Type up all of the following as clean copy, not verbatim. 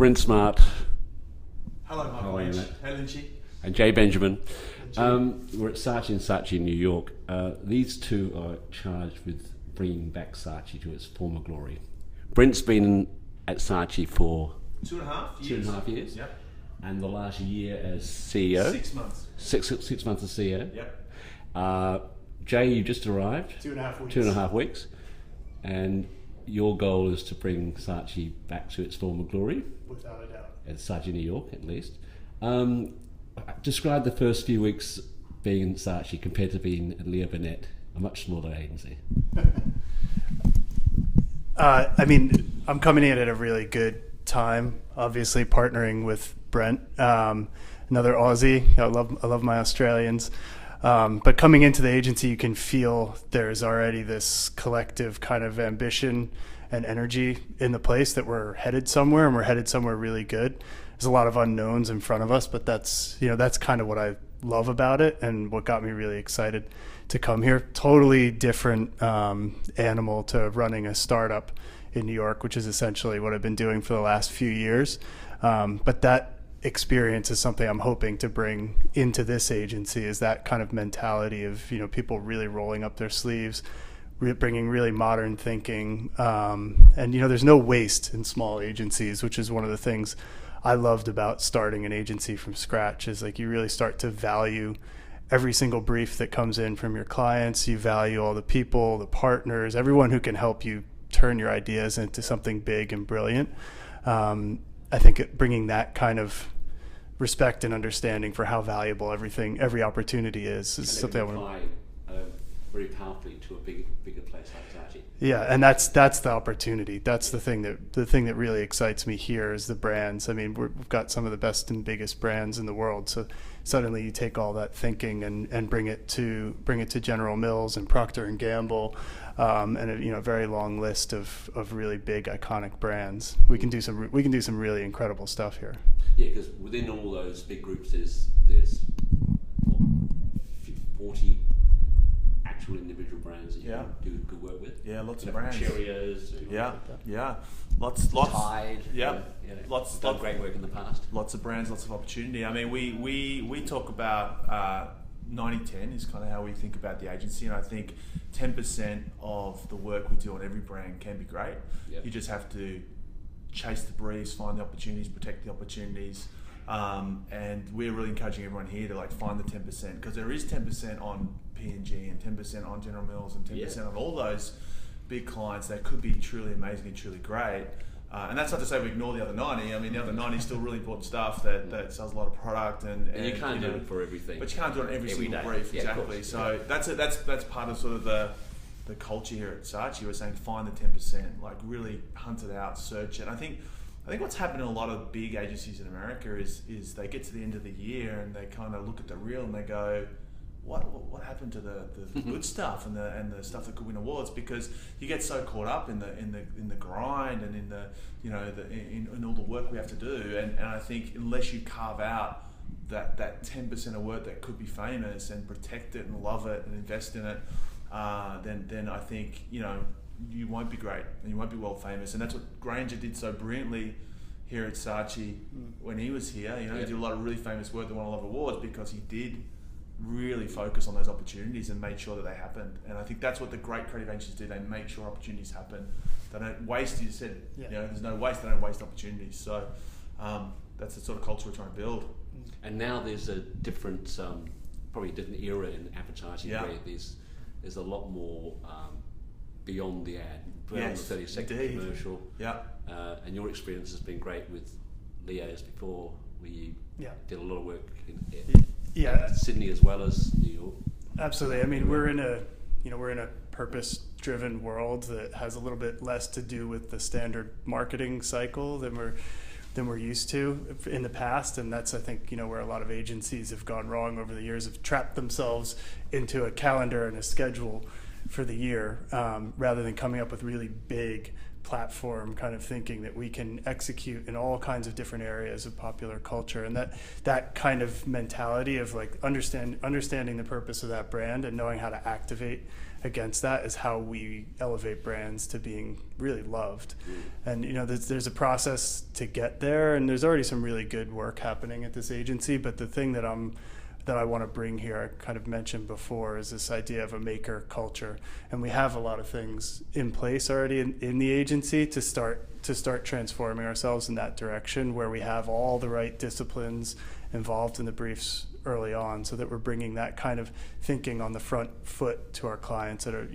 Brent Smart. Hello, How are you, Michael. mate? Hey, Lynchy. And Jay Benjamin. We're at Saatchi Saatchi New York. These two are charged with bringing back Saatchi to its former glory. Brent's been at Saatchi for 2.5 years. 2.5 years. Yep. And the last year as CEO. 6 months. Six months as CEO. Yep. Jay, you just arrived. 2.5 weeks. 2.5 weeks. And your goal is to bring Saatchi back to its former glory. Without a doubt. At Saatchi New York, at least. Describe the first few weeks being in Saatchi compared to being at Leo Burnett, a much smaller agency. I'm coming in at a really good time. Obviously, partnering with Brent, another Aussie. I love my Australians. But coming into the agency, you can feel there's already this collective kind of ambition and energy in the place that we're headed somewhere, and we're headed somewhere really good. There's a lot of unknowns in front of us, but that's kind of what I love about it and what got me really excited to come here. Totally different animal to running a startup in New York, which is essentially what I've been doing for the last few years. But that experience is something I'm hoping to bring into this agency, is that kind of mentality of, people really rolling up their sleeves, bringing really modern thinking. And, there's no waste in small agencies, which is one of the things I loved about starting an agency from scratch, is like you really start to value every single brief that comes in from your clients. You value all the people, the partners, everyone who can help you turn your ideas into something big and brilliant. I think bringing that kind of respect and understanding for how valuable every opportunity is something I want to apply very powerfully to a bigger place like Saatchi. Yeah, and that's the opportunity. That's the thing that really excites me here is the brands. I mean, we've got some of the best and biggest brands in the world. So suddenly you take all that thinking and bring it to General Mills and Procter and Gamble, and a very long list of really big iconic brands. We can do some really incredible stuff here. Yeah, because within all those big groups, there's 40 actual individual brands that you can do good work with. Yeah, lots of brands. Cheerios. Lots. Tide. Yeah. Lots done great work in the past. Lots of brands, lots of opportunity. I mean, we talk about 90-10 is kind of how we think about the agency, and I think 10% of the work we do on every brand can be great. Yep. You just have to chase the briefs, find the opportunities, protect the opportunities. And we're really encouraging everyone here to find the 10%, because there is 10% on P&G and 10% on General Mills and 10% on all those big clients that could be truly amazing and truly great. And that's not to say we ignore the other 90. I mean, the other 90 is still really important stuff that sells a lot of product, and you can't do it for everything. But you can't do it on every single day. brief, Yeah, exactly. So that's part of sort of the culture here at Saatchi. We're saying find the 10%, really hunt it out, search it. I think what's happened in a lot of big agencies in America is they get to the end of the year and they kind of look at the reel and they go, what happened to the good stuff and the stuff that could win awards? Because you get so caught up in the grind and in all the work we have to do, and I think unless you carve out that 10% of work that could be famous and protect it and love it and invest in it, then I think you won't be great and you won't be world famous. And that's what Granger did so brilliantly here at Saatchi when he was here. He did a lot of really famous work that won a lot of awards because he did really focus on those opportunities and made sure that they happened. And I think that's what the great creative agencies do. They make sure opportunities happen. They don't waste. You said, there's no waste. They don't waste opportunities. So that's the sort of culture we're trying to build. And now there's a different, probably a different era in advertising where there's a lot more beyond the ad, beyond the 30-second commercial. Yeah. And your experience has been great with Leo's before. We did a lot of work in Sydney as well as New York. Absolutely. I mean, we're in a purpose-driven world that has a little bit less to do with the standard marketing cycle than we're used to in the past, and that's, I think, where a lot of agencies have gone wrong over the years, have trapped themselves into a calendar and a schedule for the year, rather than coming up with really big platform kind of thinking that we can execute in all kinds of different areas of popular culture, and that kind of mentality of like understanding the purpose of that brand and knowing how to activate against that is how we elevate brands to being really loved. And there's a process to get there, and there's already some really good work happening at this agency, but the thing that I want to bring here, I kind of mentioned before, is this idea of a maker culture. And we have a lot of things in place already in the agency to start transforming ourselves in that direction, where we have all the right disciplines involved in the briefs early on, so that we're bringing that kind of thinking on the front foot to our clients that are,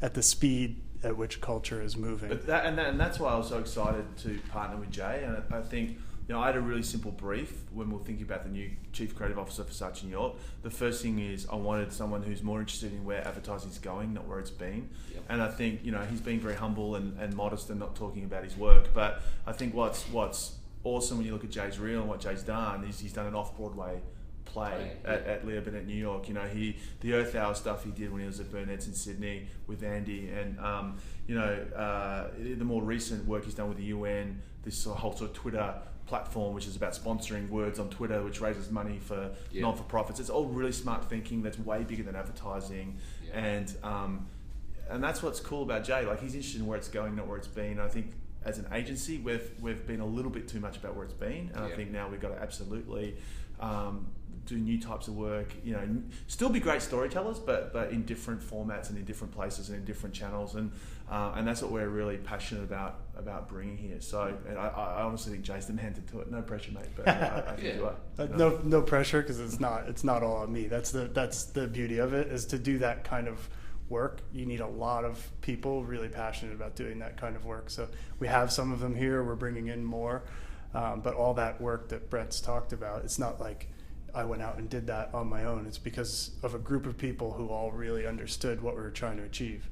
at the speed at which culture is moving. But that's why I was so excited to partner with Jay. And I think, I had a really simple brief when we were thinking about the new Chief Creative Officer for Saatchi New York. The first thing is I wanted someone who's more interested in where advertising is going, not where it's been. Yep. And I think, he's being very humble and modest and not talking about his work. But I think what's awesome when you look at Jay's reel and what Jay's done is he's done an off-Broadway play at Leo Burnett, New York. The Earth Hour stuff he did when he was at Burnett's in Sydney with Andy, and the more recent work he's done with the UN, this whole sort of Twitter platform, which is about sponsoring words on Twitter, which raises money for non-for-profits. It's all really smart thinking that's way bigger than advertising, and that's what's cool about Jay. Like, he's interested in where it's going, not where it's been. I think as an agency, we've been a little bit too much about where it's been, and I think now we've got to absolutely do new types of work, still be great storytellers, but in different formats and in different places and in different channels, and that's what we're really passionate about bringing here. So, and I honestly think Jay's the man to do it. No pressure, mate, but I think you are. No pressure, because it's not all on me. That's the beauty of it, is to do that kind of work. You need a lot of people really passionate about doing that kind of work. So we have some of them here. We're bringing in more, but all that work that Brent's talked about, it's not like I went out and did that on my own. It's because of a group of people who all really understood what we were trying to achieve.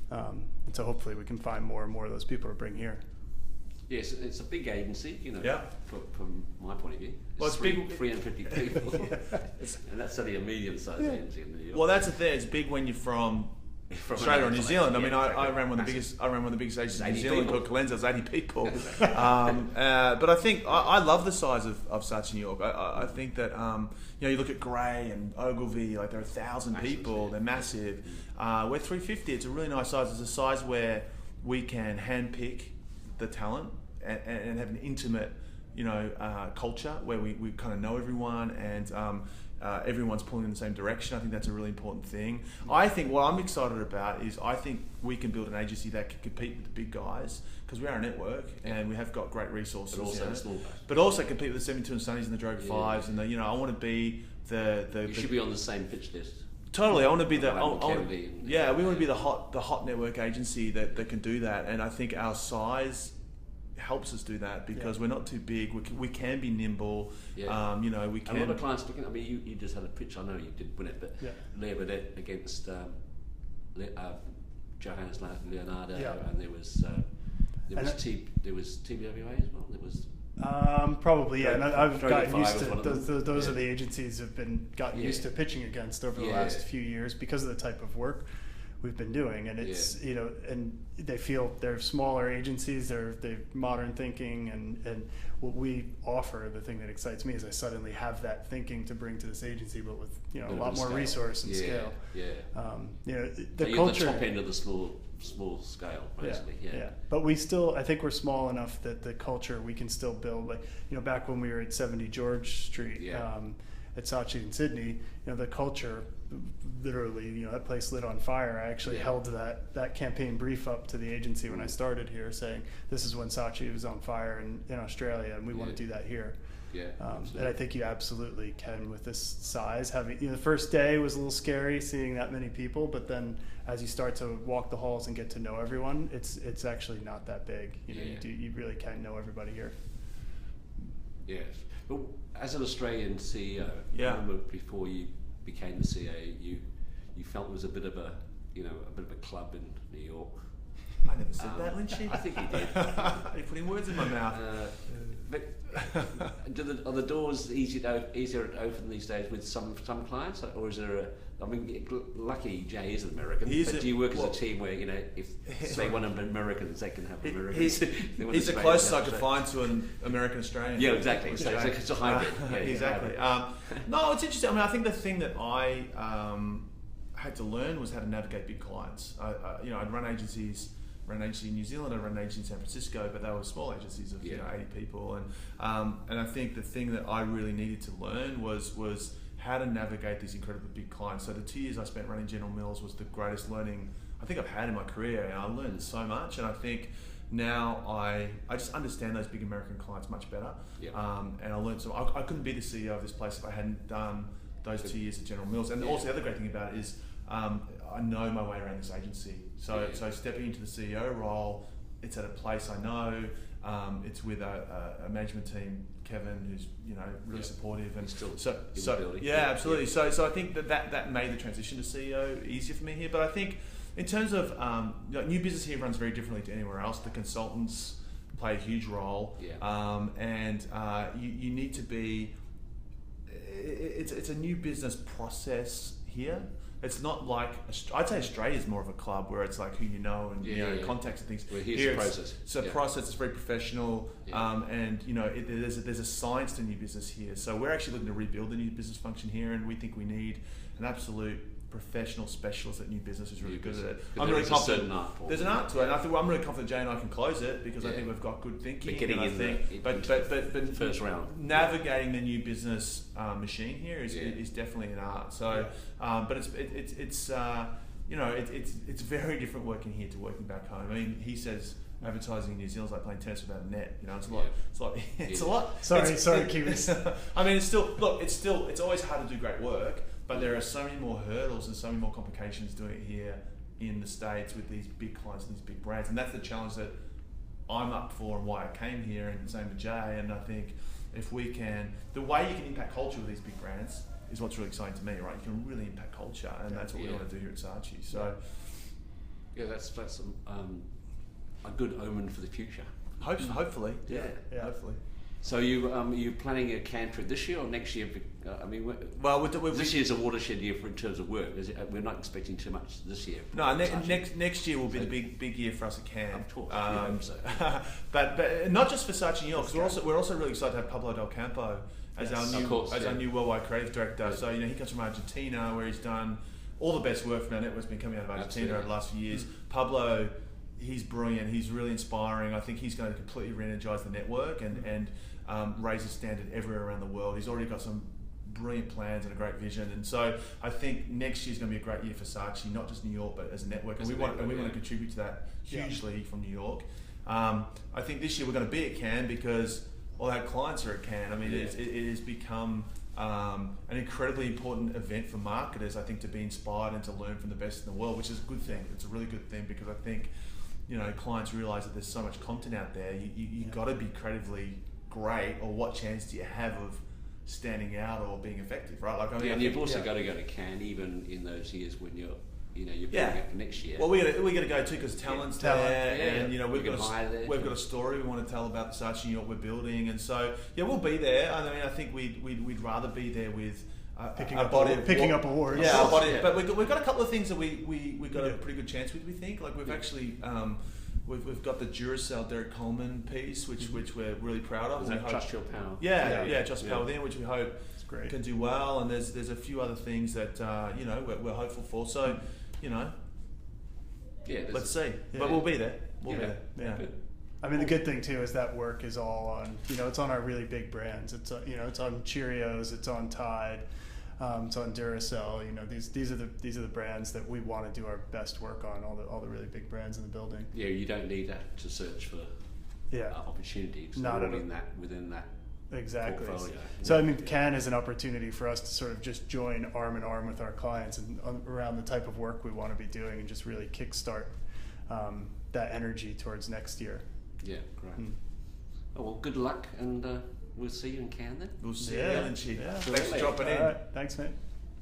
And so hopefully we can find more and more of those people to bring here. Yes, it's a big agency, from my point of view. It's big, 350 people, and that's only a medium-sized agency in New York. Well, that's the thing. It's big when you're from Australia or New Zealand. I mean, I ran one of the biggest agencies in New Zealand called Calenza. It was 80 people. But I think I love the size of Saatchi New York. I think that you look at Grey and Ogilvy, like there are 1,000 people. They're massive. We're 350. It's a really nice size. It's a size where we can handpick the talent and have an intimate, culture where we kind of know everyone, and everyone's pulling in the same direction. I think that's a really important thing. I think what I'm excited about is I think we can build an agency that can compete with the big guys, because we are a network and we have got great resources. But also compete with the 72 and Sunnies and the Droga 5s, and I want to be You should be on the same pitch list. Totally, I want to be we want to be the hot network agency that can do that, and I think our size helps us do that, because we're not too big. We can be nimble. We can. A lot of clients looking. I mean, you just had a pitch. I know you did win it, but Leo Burnett against Johannes Leonardo, and there was TBWA as well. There was. Probably, and I've gotten used to those are the agencies have been gotten used to pitching against over the last few years because of the type of work we've been doing, and it's and they feel they're smaller agencies, they're modern thinking, and what we offer, the thing that excites me is I suddenly have that thinking to bring to this agency, but with a lot more resource and scale. The culture, the top end of the small scale, basically. But we still, I think we're small enough that the culture we can still build. Like back when we were at 70 George Street at Saatchi in Sydney, the culture, literally, that place lit on fire. I actually held that campaign brief up to the agency when I started here, saying this is when Saatchi was on fire in Australia, and we want to do that here. And I think you absolutely can with this size. Having the first day was a little scary seeing that many people, but then as you start to walk the halls and get to know everyone, it's actually not that big. You really can know everybody here. Yes, but as an Australian CEO, before you became the CEO, you felt it was a bit of a club in New York. I never said that, Lynchy. I think he did. You're putting words in my mouth. But are the doors easier to open these days with some clients, or is there I mean, lucky Jay is an American, but do you work as a team where, you know, if they want Americans, they can have Americans? He's the closest I could find to an American Australian. Yeah, exactly. So it's a hybrid. Yeah, exactly. No, it's interesting. I mean, I think the thing that I had to learn was how to navigate big clients. I'd run agencies. Ran an agency in New Zealand, I ran an agency in San Francisco, but they were small agencies of 80 people, and I think the thing that I really needed to learn was how to navigate these incredibly big clients. So the 2 years I spent running General Mills was the greatest learning I think I've had in my career, and I learned so much. And I think now I just understand those big American clients much better. And I learned so I couldn't be the CEO of this place if I hadn't done those 2 years at General Mills. And also the other great thing about it is I know my way around this agency. So stepping into the CEO role, it's at a place I know. It's with a management team, Kevin, who's really supportive and still absolutely. So I think that made the transition to CEO easier for me here. But I think in terms of new business here runs very differently to anywhere else. The consultants play a huge role, and you need to be. It's a new business process here. It's not like, I'd say Australia's more of a club where it's like who you know and contacts and things. Well, here's the process. It's a process. It's very professional, and there's a science to new business here. So we're actually looking to rebuild the new business function here, and we think we need an absolute professional specialist at new business who's really good at it. I'm really confident. There's an art to it, and I think I'm really confident Jay and I can close it because I think we've got good thinking. But getting in there, but first round, navigating the new business machine here is definitely an art. So, but it's very different working here to working back home. I mean, he says advertising in New Zealand is like playing tennis without a net. It's a lot. Sorry, Kiwis. I mean, it's always hard to do great work. But there are so many more hurdles and so many more complications doing it here in the States with these big clients and these big brands. And that's the challenge that I'm up for and why I came here, and same with Jay. And I think if we can, the way you can impact culture with these big brands is what's really exciting to me, right? You can really impact culture, and that's what we want to do here at Saatchi. So, that's a good omen for the future. Hopefully. Hopefully. So you planning a Cannes trip this year or next year? I mean, this year's a watershed year in terms of work. We're not expecting too much this year. No, next year will be the big year for us at Cannes. Of course, but not just for Saatchi New York. Because we're also really excited to have Pablo Del Campo as our new worldwide creative director. So he comes from Argentina, where he's done all the best work from our network's been coming out of Argentina over the last few years. Pablo, he's brilliant. He's really inspiring. I think he's going to completely re-energize the network and raise the standard everywhere around the world. He's already got some brilliant plans and a great vision, and so I think next year's going to be a great year for Saatchi, not just New York but as a network. And we want to contribute to that hugely from New York. I think this year we're going to be at Cannes because all our clients are at Cannes. I mean, it has become an incredibly important event for marketers. I think to be inspired and to learn from the best in the world, which is a good thing. It's a really good thing because I think clients realize that there's so much content out there. You got to be creatively great, or what chance do you have of standing out or being effective, right? Like, I mean, and you've also got to go to Cannes even in those years when you're putting it next year. Well, we're gonna go too because talent's there, and we've got a story we want to tell about the Saatchi New York we're building, and so we'll be there. I mean, I think we'd rather be there with picking up awards. But we've got a couple of things that we got a pretty good chance with. We think we've actually. We've got the Duracell Derek Coleman piece, which we're really proud of. Is that Trust Your Power? Trust Power Within, which we hope can do well. And there's a few other things that we're hopeful for. So let's see. But we'll be there. We'll be there. Yeah. Good. I mean, the good thing too is that work is all on it's on our really big brands. It's it's on Cheerios, it's on Tide. It's on Duracell. These are the brands that we want to do our best work on. All the really big brands in the building. Yeah, you don't need to search for opportunities. Not within that. Exactly. Portfolio. So I mean, Cannes is an opportunity for us to sort of just join arm in arm with our clients and around the type of work we want to be doing, and just really kickstart that energy towards next year. Yeah, great. Oh, well, good luck, and we'll see you in Cannes then. We'll see you, Lynchy. Yeah. Thanks for dropping in. All right. Thanks, mate.